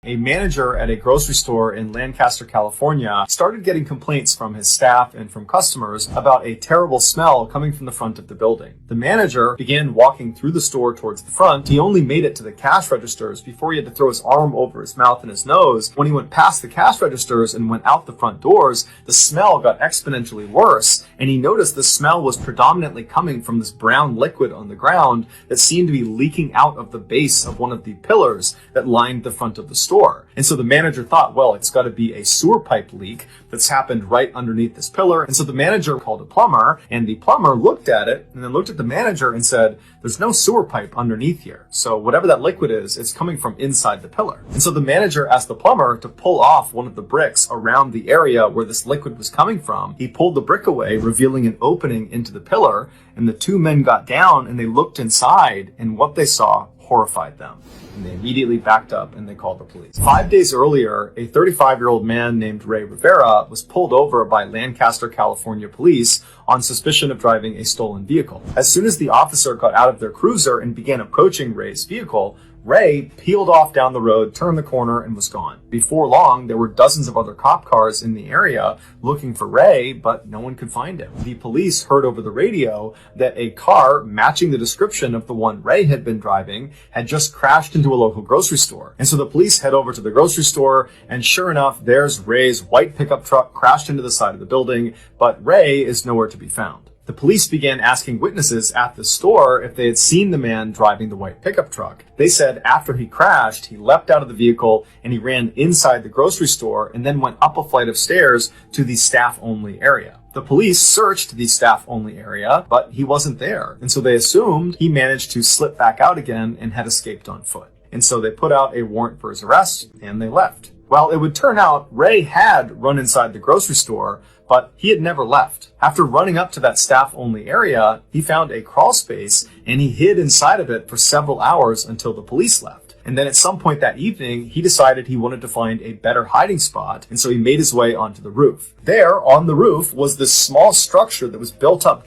A manager at a grocery store in Lancaster, California, started getting complaints from his staff and from customers about a terrible smell coming from the front of the building. The manager began walking through the store towards the front. He only made it to the cash registers before he had to throw his arm over his mouth and his nose. When he went past the cash registers and went out the front doors, the smell got exponentially worse, and he noticed the smell was predominantly coming from this brown liquid on the ground that seemed to be leaking out of the base of one of the pillars that lined the front of the store. And so the manager thought, well, it's got to be a sewer pipe leak that's happened right underneath this pillar. And so the manager called a plumber, and the plumber looked at it and then looked at the manager and said, there's no sewer pipe underneath here. So whatever that liquid is, it's coming from inside the pillar. And so the manager asked the plumber to pull off one of the bricks around the area where this liquid was coming from. He pulled the brick away, revealing an opening into the pillar, and the two men got down and they looked inside, and what they saw horrified them. And they immediately backed up and they called the police. 5 days earlier, a 35-year-old man named Ray Rivera was pulled over by Lancaster, California police on suspicion of driving a stolen vehicle. As soon as the officer got out of their cruiser and began approaching Ray's vehicle, Ray peeled off down the road, turned the corner, and was gone. Before long, there were dozens of other cop cars in the area looking for Ray, but no one could find him. The police heard over the radio that a car matching the description of the one Ray had been driving had just crashed into a local grocery store. And so the police head over to the grocery store, and sure enough, there's Ray's white pickup truck crashed into the side of the building, but Ray is nowhere to be found. The police began asking witnesses at the store if they had seen the man driving the white pickup truck. They said after he crashed, he leapt out of the vehicle and he ran inside the grocery store and then went up a flight of stairs to the staff-only area. The police searched the staff-only area, but he wasn't there. And so they assumed he managed to slip back out again and had escaped on foot. And so they put out a warrant for his arrest and they left. Well, it would turn out Ray had run inside the grocery store, but he had never left. After running up to that staff-only area, he found a crawl space and he hid inside of it for several hours until the police left. And then at some point that evening, he decided he wanted to find a better hiding spot, and so he made his way onto the roof. There, on the roof, was this small structure that was built up